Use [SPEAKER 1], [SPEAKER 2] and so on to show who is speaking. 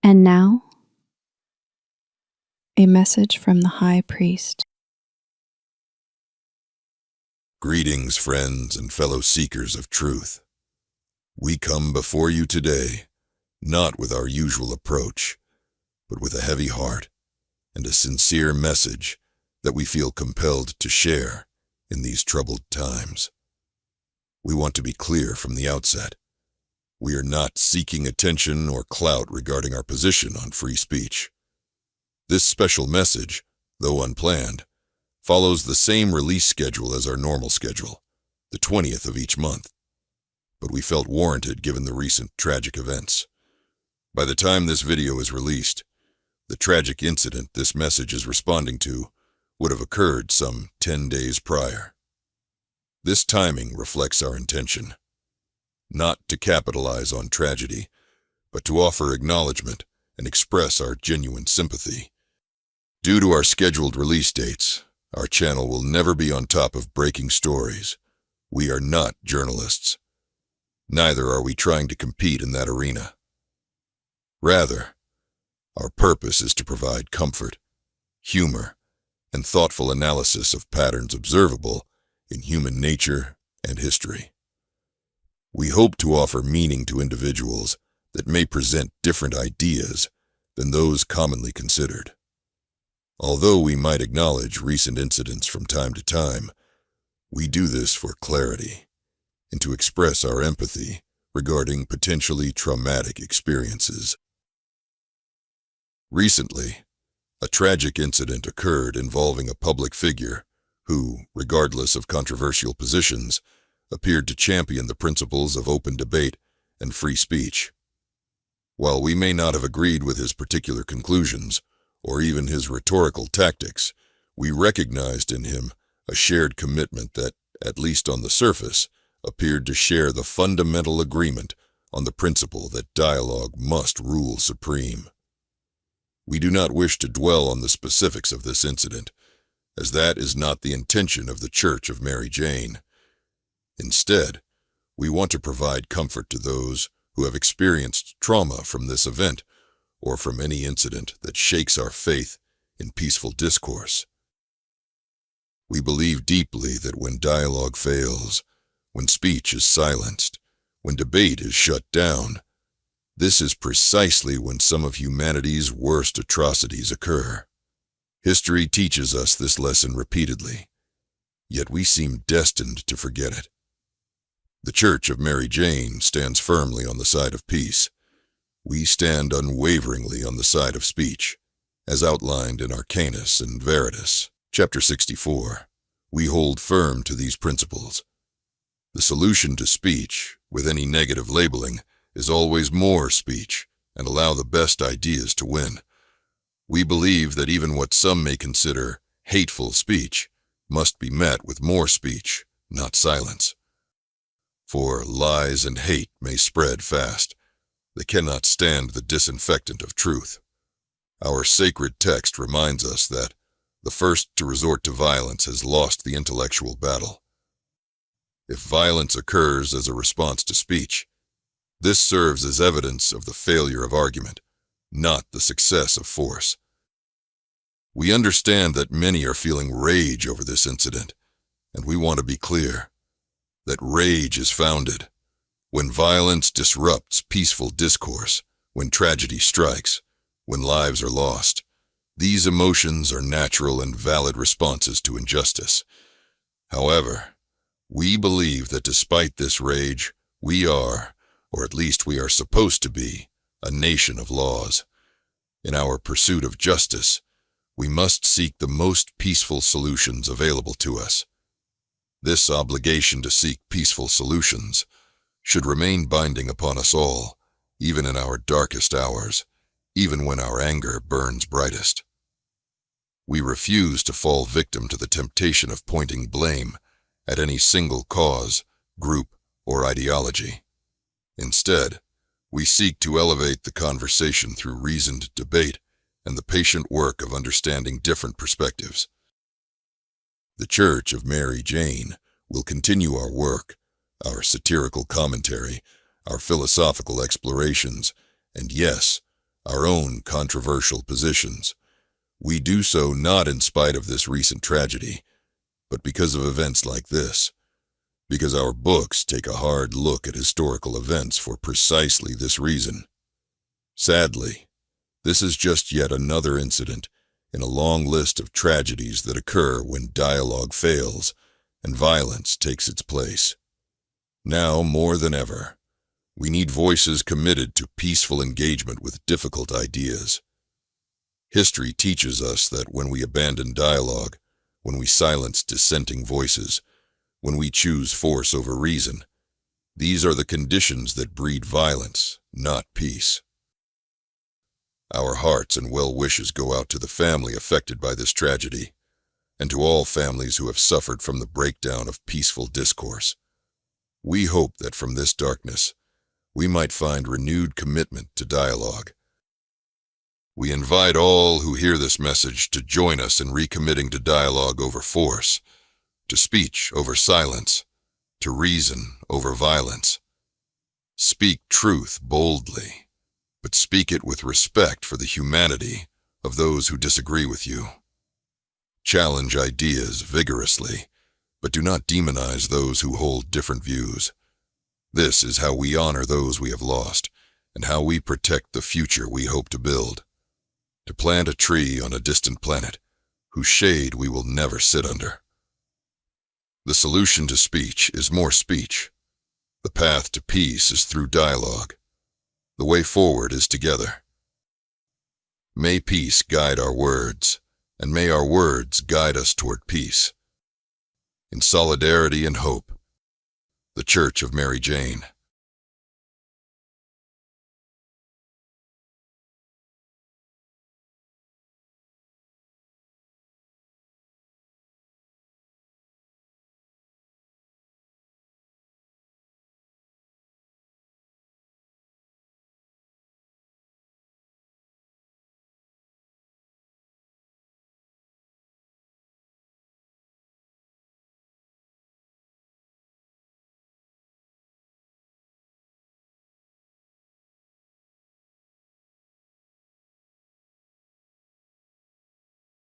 [SPEAKER 1] And now, a message from the High Priest.
[SPEAKER 2] Greetings, friends and fellow seekers of truth. We come before you today, not with our usual approach, but with a heavy heart and a sincere message that we feel compelled to share in these troubled times. We want to be clear from the outset. We are not seeking attention or clout regarding our position on free speech. This special message, though unplanned, follows the same release schedule as our normal schedule, the 20th of each month. But we felt warranted given the recent tragic events. By the time this video is released, the tragic incident this message is responding to would have occurred some 10 days prior. This timing reflects our intention, not to capitalize on tragedy, but to offer acknowledgement and express our genuine sympathy. Due to our scheduled release dates, our channel will never be on top of breaking stories. We are not journalists. Neither are we trying to compete in that arena. Rather, our purpose is to provide comfort, humor, and thoughtful analysis of patterns observable in human nature and history. We hope to offer meaning to individuals that may present different ideas than those commonly considered. Although we might acknowledge recent incidents from time to time, we do this for clarity and to express our empathy regarding potentially traumatic experiences. Recently, a tragic incident occurred involving a public figure who, regardless of controversial positions, appeared to champion the principles of open debate and free speech. While we may not have agreed with his particular conclusions, or even his rhetorical tactics, we recognized in him a shared commitment that, at least on the surface, appeared to share the fundamental agreement on the principle that dialogue must rule supreme. We do not wish to dwell on the specifics of this incident, as that is not the intention of the Church of Mary Jane. Instead, we want to provide comfort to those who have experienced trauma from this event or from any incident that shakes our faith in peaceful discourse. We believe deeply that when dialogue fails, when speech is silenced, when debate is shut down, this is precisely when some of humanity's worst atrocities occur. History teaches us this lesson repeatedly, yet we seem destined to forget it. The Church of Mary Jane stands firmly on the side of peace. We stand unwaveringly on the side of speech, as outlined in Arcanus and Veritas, chapter 64. We hold firm to these principles. The solution to speech, with any negative labeling, is always more speech, and allow the best ideas to win. We believe that even what some may consider hateful speech must be met with more speech, not silence. For lies and hate may spread fast. They cannot stand the disinfectant of truth. Our sacred text reminds us that the first to resort to violence has lost the intellectual battle. If violence occurs as a response to speech, this serves as evidence of the failure of argument, not the success of force. We understand that many are feeling rage over this incident, and we want to be clear that rage is founded. When violence disrupts peaceful discourse, when tragedy strikes, when lives are lost, these emotions are natural and valid responses to injustice. However, we believe that despite this rage, we are, or at least we are supposed to be, a nation of laws. In our pursuit of justice, we must seek the most peaceful solutions available to us. This obligation to seek peaceful solutions should remain binding upon us all, even in our darkest hours, even when our anger burns brightest. We refuse to fall victim to the temptation of pointing blame at any single cause, group, or ideology. Instead, we seek to elevate the conversation through reasoned debate and the patient work of understanding different perspectives. The Church of Mary Jane will continue our work, our satirical commentary, our philosophical explorations, and yes, our own controversial positions. We do so not in spite of this recent tragedy, but because of events like this. Because our books take a hard look at historical events for precisely this reason. Sadly, this is just yet another incident in a long list of tragedies that occur when dialogue fails and violence takes its place. Now, more than ever, we need voices committed to peaceful engagement with difficult ideas. History teaches us that when we abandon dialogue, when we silence dissenting voices, when we choose force over reason, these are the conditions that breed violence, not peace. Our hearts and well wishes go out to the family affected by this tragedy, and to all families who have suffered from the breakdown of peaceful discourse. We hope that from this darkness, we might find renewed commitment to dialogue. We invite all who hear this message to join us in recommitting to dialogue over force, to speech over silence, to reason over violence. Speak truth boldly, but speak it with respect for the humanity of those who disagree with you. Challenge ideas vigorously, but do not demonize those who hold different views. This is how we honor those we have lost, and how we protect the future we hope to build. To plant a tree on a distant planet, whose shade we will never sit under. The solution to speech is more speech. The path to peace is through dialogue. The way forward is together. May peace guide our words, and may our words guide us toward peace. In solidarity and hope, the Church of Mary Jane.